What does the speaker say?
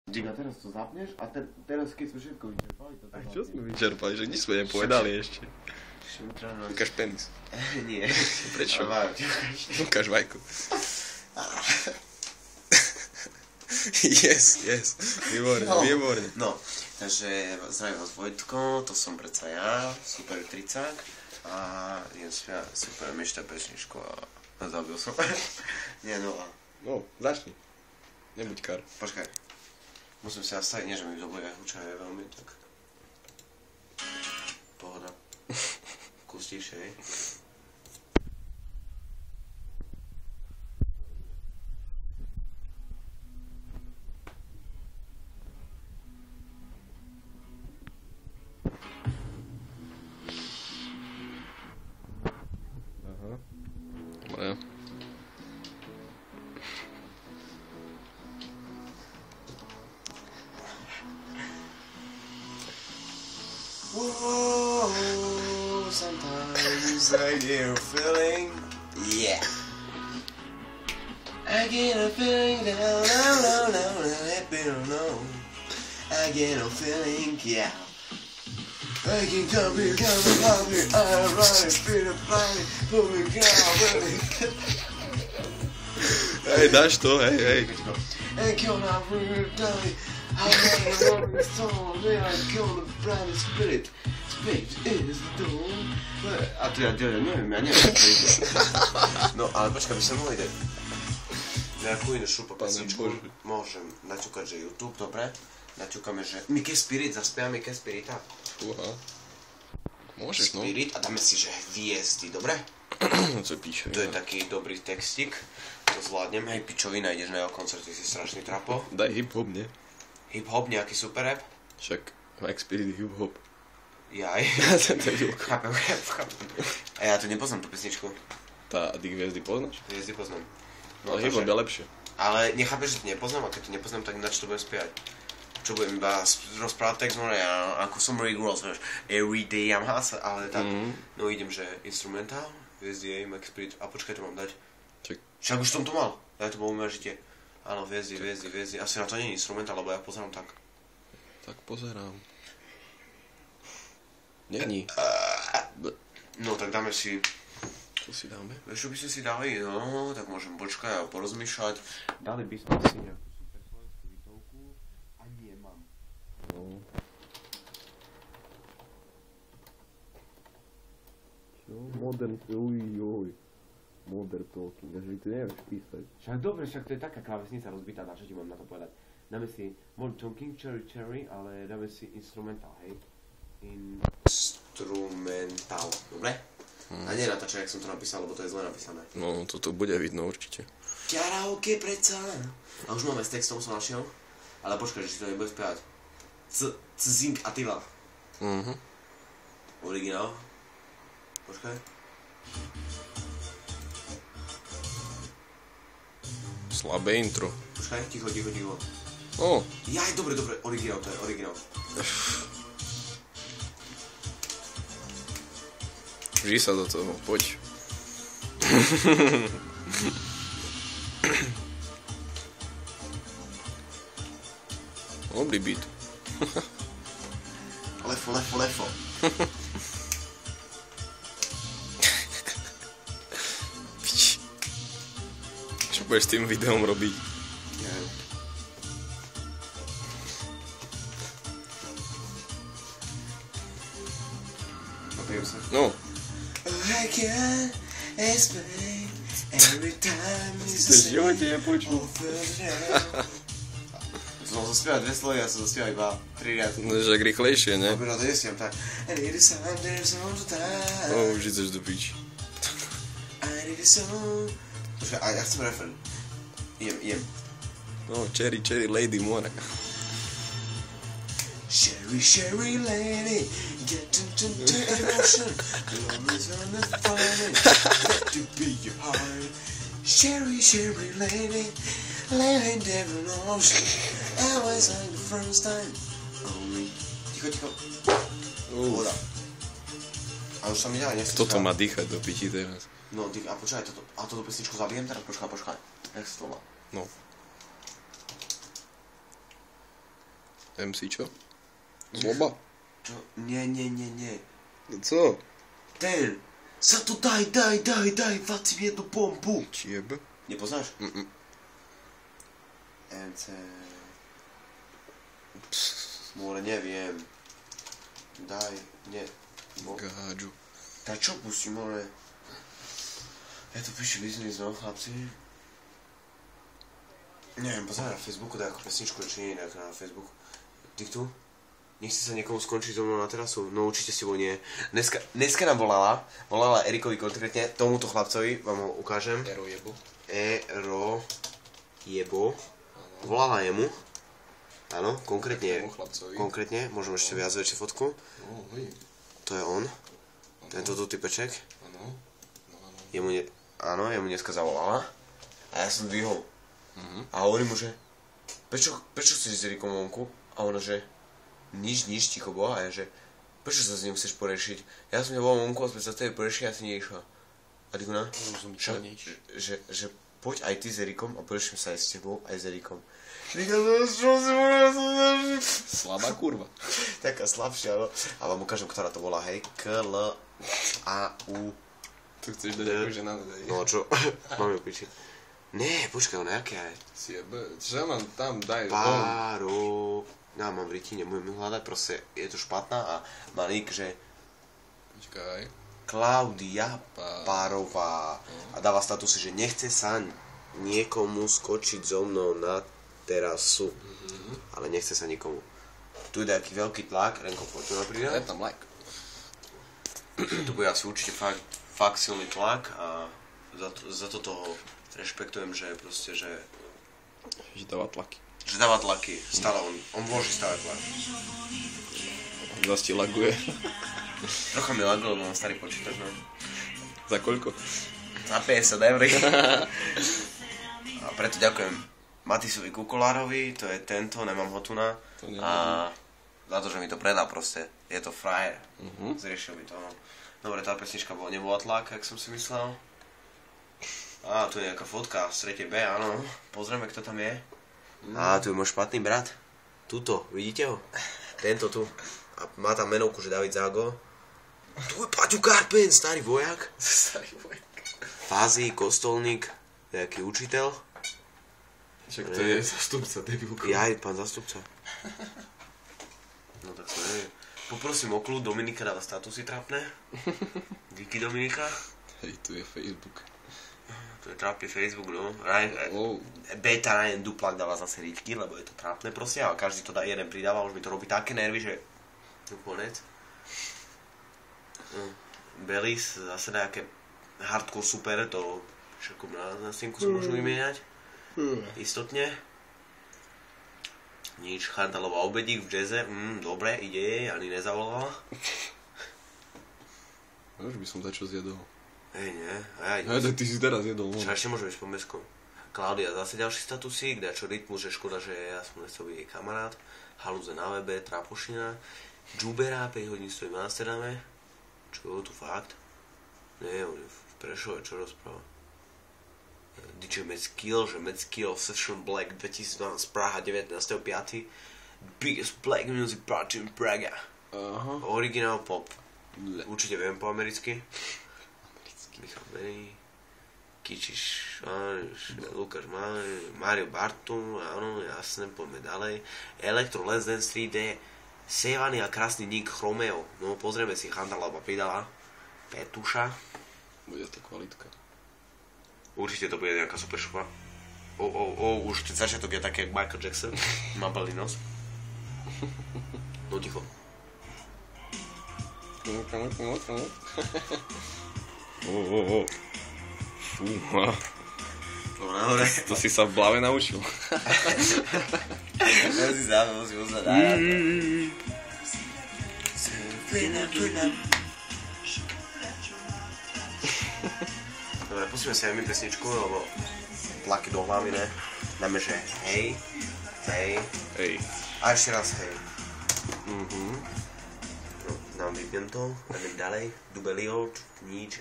A teraz to zapneš a teraz keď sme všetko vyčerpali, to A čo sme vyčerpali? Že nič sme nepovedali ešte. Ukáž penis. Nie. Prečo? Ukáž vajku. Yes. Výborne. No, takže zdravím vás Vojtko, to som predsa ja, super tricák. A idem spievať super myšta pesničku a zabil som. Nie, no a... No, začni. Nebuď kar. Počkaj. Musím sa nastaviť, nie že mi to bude hučavé veľmi, tak... Pohoda. Kus tišie, hej. Dobre. Whoa, sometimes I get a feeling, yeah. I get a feeling down, I get a feeling, yeah. I can come here, I run it, spin a body, put me down, Hej, dáš to, hej. and kill my real daddy. I'm not a rolling stone, then I kill the brand spirit. Spirit is the dawn. A to ja neviem, ja neviem. No, ale počkaj, by sa mohli dať nejakú inú šupu pesničku. Môžem naťukať, že YouTube, dobre? Naťukáme, že Mike Spirit, zaspieva Mike Spirita. Fúha. Môžeš, no. Spirit a dáme si, že hviezdy, dobre? Co píše? To je taký dobrý textík. To zvládnem. Hej, pičovina, ideš na jeho koncert, ty si strašný trapo. Daj hip-hop, nie? Hip-hop, nejaký super rap? Však Mike Spirit hip-hop. Jaj. Chápem. A ja to nepoznám, tú pesničku. Tá, ty hviezdy poznáš? Hviezdy poznám. No, ale hip-hop je lepšie. Ale nechápeš, že to nepoznám, a keď to nepoznám, tak ináč to budem spievať. Čo budem iba rozprávať text, no ja, ako som Rick Ross, vieš, every day I'm hustle, ale tak, no idem, že instrumentál, hviezdy, Mike Spirit, a počkaj, to mám dať. Však už som to mal, ja to bol umežite. Áno, hviezdy, asi na to nie je instrumentál, lebo ja pozerám tak. Tak pozerám. Není. No, tak dáme si... Čo si dáme? Vieš, čo by sme si dali? No, tak môžem počkať a porozmýšľať. Dali by sme si nejakú super slovenskú výtovku a nie mám. No. Čo? Modern, ujoj. Modern talking, takže ty nevieš písať. Však dobre, však to je taká klávesnica rozbitá, na čo ti mám na to povedať. Dáme si Modern talking, cherry, ale dáme si instrumentál, hej? Instrumentál, dobre? A nie natáčaj, jak som to napísal, lebo to je zle napísané. No, toto bude vidno určite. Karaoke predsa. A už máme s textom, som našiel. Ale počkaj, že si to nebude spievať. Czink Attila. Originál. Počkaj. Slabé intro. Počkaj, ticho. Ó. Jaj, dobre, originál, to je originál. Vží sa do toho, poď. Dobrý beat. Lefo. Čo budeš s tým videom robiť? Neviem. Napijem sa. No. I can't explain every time it's the Ty živote nepočul. Som zaspievať dve slovy, ja som zaspievať iba 3 riadky. No, že ak rýchlejšie, ne? Dobre, to jesiem tak. I need a song, there's no time. No, už ideš do piči. I need a song. Počkaj, a ja chcem refren. Jem. No, cherry lady, mora. Cherry lady, get into the emotion. Love is on the fire, got to be your heart. Cherry lady, living different ocean. Always like the first time. Only. Ticho. Voda. A už sa mi dá, nechcem. Toto má dýchať do piči teraz. No, a počkaj, a toto pesničku zabijem teraz? Počkaj. Jak sa to má? No. MC čo? Zloba? Čo? Nie. No co? Ten! Sa to daj, faci mi jednu pompu! Čiebe? Nepoznáš? Mm-mm. MC... More, neviem. Daj, nie. Gádžu. Daj čo pustí, more? Ja to píšu biznis, no, chlapci. Neviem, pozeraj na Facebooku, daj ako pesničku, či nie na Facebooku. Diktu? Nechce sa niekomu skončiť so mnou na terasu? No určite si nie. Dneska nám volala Erikovi konkrétne, tomuto chlapcovi, vám ho ukážem. Ero Jebo. Volala jemu. Áno, konkrétne, môžem ešte viac väčšiu fotku. To je on. Tento tu typeček. Áno, jemu dneska zavolala. A ja som dvihol. A hovorím mu, že prečo chceš s Erikom vonku? A ona, že nič, ticho bola. A ja, že prečo sa s ním chceš porešiť? Ja som ťa volal vonku a sme sa s tebe porešili a si neišla. A Diguna, že poď aj ty s Erikom a poreším sa aj s tebou, aj s Erikom. Slabá kurva. Taká slabšia, no. A vám ukážem, ktorá to bola, hej. K-L-A-U. Tu chceš dať ako žena, daj. No čo? Mám ju piči. Ne, počkaj, ona jaké aj. Čo mám tam, daj. Páro. Ja mám v rytine, môžem ju hľadať, proste je to špatná a má nick, že Počkaj. Klaudia Párová. A dáva statusy, že nechce sa niekomu skočiť so mnou na terasu. Ale nechce sa nikomu. Tu je taký veľký tlak, Renko, poď tu napríklad. Je tam like. Tu bude asi určite fakt silný tlak a za toto ho rešpektujem, že proste, že dáva tlaky. Že dáva tlaky, stále on môže stávať tlak. Zas ti laguje. Trocha mi lagilo, mám starý počítač, no. Za koľko? Za 50 eur. A preto ďakujem Matisovi Kukolárovi, to je tento, nemám ho tu na. A za to, že mi to predá proste. Je to frajer. Zriešil mi to, no. Dobre, tá pesnička nebola tlak, jak som si myslel. Á, tu je nejaká fotka z 3. B, áno. Pozrieme, kto tam je. Á, tu je môj špatný brat. Tuto, vidíte ho? Tento tu. A má tam menovku, že David Zágo. Tu je Paťo Karpen, starý vojak. Fázy, kostolník, nejaký učiteľ. Však to je zastupca, debilko. Jaj, pán zastupca. No tak sa neviem. Poprosím o kľud, Dominika dáva statusy trápne. Díky, Dominika. Hej, tu je Facebook. To je trápny Facebook, no. Beta Ryan Duplak dáva zase ričky, lebo je to trápne proste, ale každý to dá, jeden pridáva, už mi to robí také nervy, že to konec. No. Belis, zase nejaké hardcore super, to všetko na snímku sa môžu vymieňať. Istotne. Nič, Chantalová obedík v jazze, dobre, ide jej, ani nezavolala. Už by som začo zjedol. Hej, nie, aj. Ty si teraz jedol, no. Čo ešte môžeme ísť po meskom? Klaudia zase ďalší statusík, dačo rytmus, že škoda, že ja som nechcel byť jej kamarát. Halúze na webe, Trapošina. Džubera, 5 hodín stojím v Amsterdame. Čo, tu fakt? Nie, on je v Prešove, čo rozpráva? DJ Medskill, že Medskill Session Black 2012 Praha 19.5. Biggest black music party in Praga. Original pop. Určite viem po americky. Michal Berry, Kičiš, Lukáš Mario Bartum, áno, jasné, poďme ďalej. Electro Let's Dance 3D, Sevaný a krásny nick Chromeo. No pozrieme si, Chantalova pridala. Petuša. Bude to kvalitka. Určite to bude nejaká super šupa. Už ten začiatok je také jak Michael Jackson. Má balý nos. No ticho. Fúha. Dobre. To si sa v blave naučil. To si zároveň musím uznať. Dobre, pustíme si aj my pesničku, lebo tlaky do hlavy, ne? Dáme, že hej. A ešte raz hej. No, dám vypnem to, idem ďalej. Dubeliot, nič.